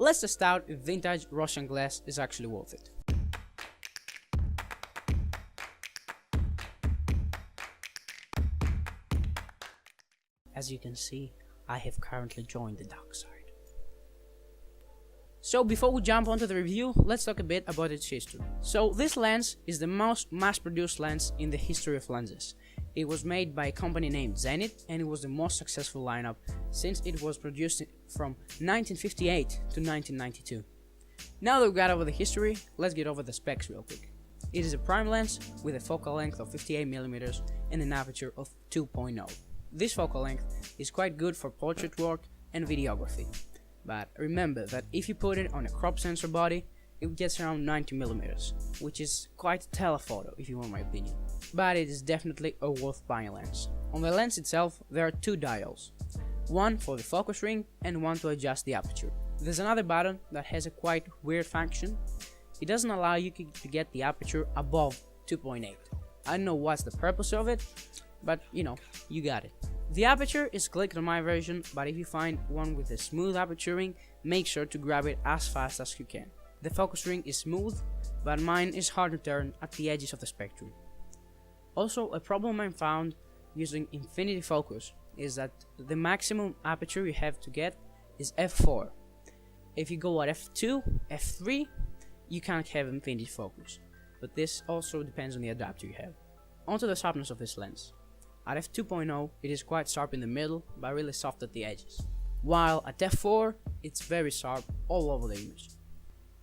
let's test out if vintage Russian glass is actually worth it. As you can see, I have currently joined the dark side. So before we jump onto the review, let's talk a bit about its history. So this lens is the most mass-produced lens in the history of lenses. It was made by a company named Zenith, and it was the most successful lineup since it was produced from 1958 to 1992. Now that we got over the history, let's get over the specs real quick. It is a prime lens with a focal length of 58mm and an aperture of 2.0. This focal length is quite good for portrait work and videography. But remember that if you put it on a crop sensor body, it gets around 90mm, which is quite a telephoto if you want my opinion. But it is definitely a worth buying lens. On the lens itself, there are two dials, one for the focus ring and one to adjust the aperture. There's another button that has a quite weird function. It doesn't allow you to get the aperture above 2.8. I don't know what's the purpose of it, but you know, you got it. The aperture is clicked on my version, but if you find one with a smooth aperture ring, make sure to grab it as fast as you can. The focus ring is smooth, but mine is hard to turn at the edges of the spectrum. Also, a problem I found using infinity focus is that the maximum aperture you have to get is f4. If you go at f2, f3, you can't have infinity focus, but this also depends on the adapter you have. Onto the sharpness of this lens. At f2.0, it is quite sharp in the middle, but really soft at the edges. While at f4, it's very sharp all over the image.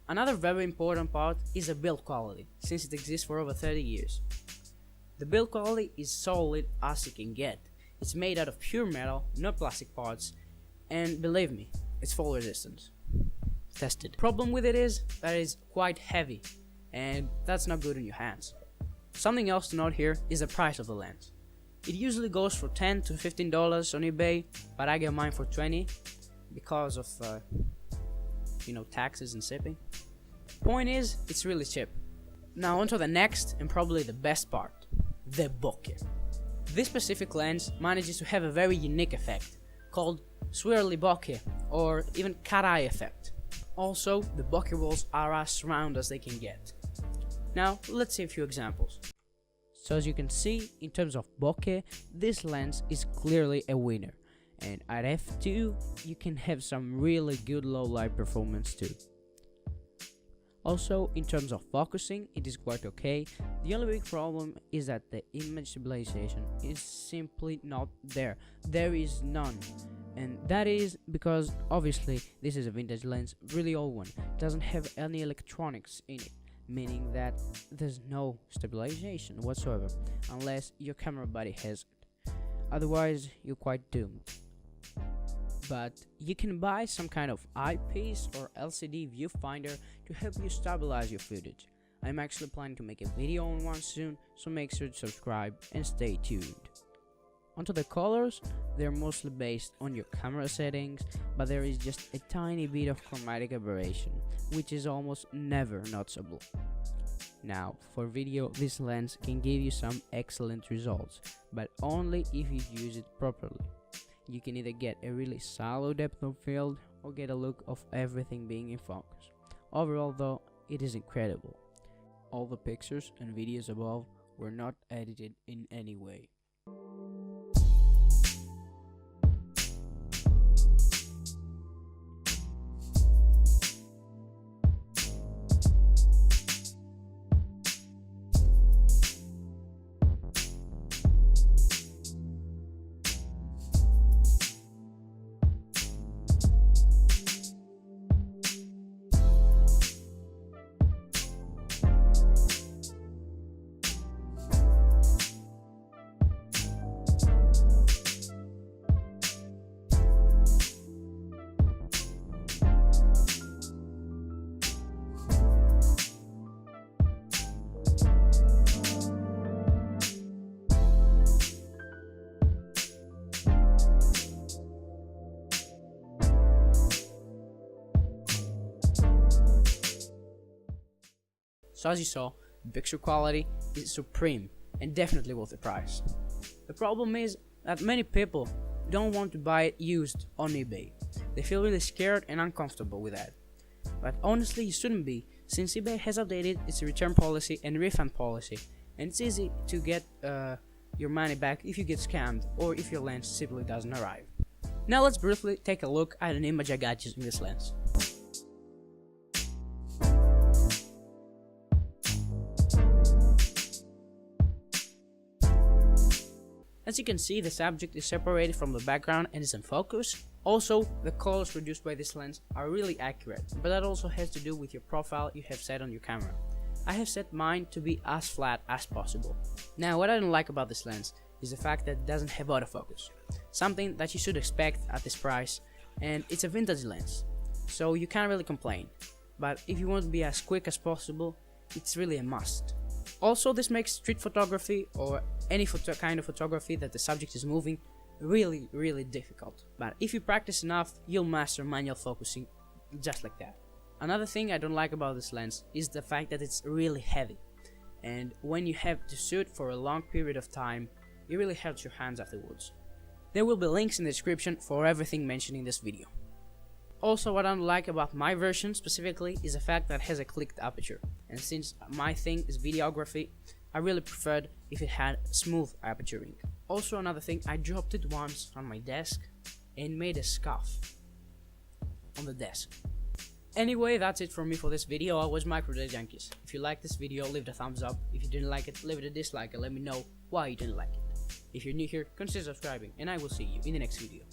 Another very important part is the build quality, since it exists for over 30 years. The build quality is solid as it can get. It's made out of pure metal, no plastic parts, and believe me, it's fall resistant. Tested. Problem with it is that it's quite heavy, and that's not good in your hands. Something else to note here is the price of the lens. It usually goes for $10 to $15 on eBay, but I get mine for $20 because of taxes and shipping. Point is, it's really cheap. Now onto the next and probably the best part, the bokeh. This specific lens manages to have a very unique effect called Swirly Bokeh or even cat eye effect. Also, the bokeh walls are as round as they can get. Now let's see a few examples. So as you can see, in terms of bokeh, this lens is clearly a winner, and at f2 you can have some really good low light performance too. Also, in terms of focusing, it is quite okay. The only big problem is that the image stabilization is simply not there. There is none, and that is because obviously this is a vintage lens, really old one, doesn't have any electronics in it, meaning that there's no stabilization whatsoever unless your camera body has it. Otherwise, you're quite doomed. But you can buy some kind of eyepiece or LCD viewfinder to help you stabilize your footage. I'm actually planning to make a video on one soon, so make sure to subscribe and stay tuned. Onto the colors, they're mostly based on your camera settings, but there is just a tiny bit of chromatic aberration, which is almost never noticeable. Now, for video, this lens can give you some excellent results, but only if you use it properly. You can either get a really shallow depth of field or get a look of everything being in focus. Overall though, it is incredible. All the pictures and videos above were not edited in any way. So as you saw, the picture quality is supreme and definitely worth the price. The problem is that many people don't want to buy it used on eBay. They feel really scared and uncomfortable with that. But honestly, you shouldn't be, since eBay has updated its return policy and refund policy, and it's easy to get your money back if you get scammed or if your lens simply doesn't arrive. Now let's briefly take a look at an image I got using this lens. As you can see, the subject is separated from the background and is in focus. Also, the colors produced by this lens are really accurate, but that also has to do with your profile you have set on your camera. I have set mine to be as flat as possible. Now, what I don't like about this lens is the fact that it doesn't have autofocus, something that you should expect at this price, and it's a vintage lens, so you can't really complain. But if you want to be as quick as possible, it's really a must. Also, this makes street photography or any kind of photography that the subject is moving really difficult. But if you practice enough, you'll master manual focusing just like that. Another thing I don't like about this lens is the fact that it's really heavy, and when you have to shoot for a long period of time, it really hurts your hands afterwards. There will be links in the description for everything mentioned in this video. Also, what I don't like about my version specifically is the fact that it has a clicked aperture, and since my thing is videography, I really preferred if it had smooth aperturing. Also, another thing, I dropped it once on my desk and made a scuff on the desk. Anyway, that's it from me for this video. I was Micro Day Junkies. If you liked this video, leave it a thumbs up. If you didn't like it, leave it a dislike and let me know why you didn't like it. If you're new here, consider subscribing, and I will see you in the next video.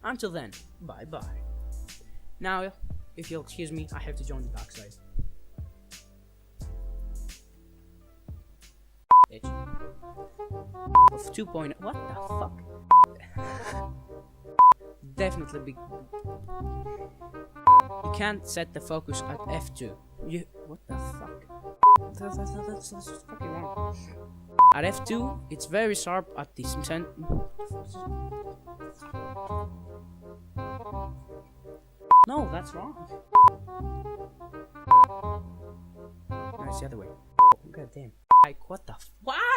Until then, bye bye. Now, if you'll excuse me, I have to join the dark side. Of 2.0. What the fuck? Definitely big. You can't set the focus at f2. What the fuck? That's fucking wrong. At f2, it's very sharp at the center. No, that's wrong. No, it's the other way. God damn. Like, what the f— Wow!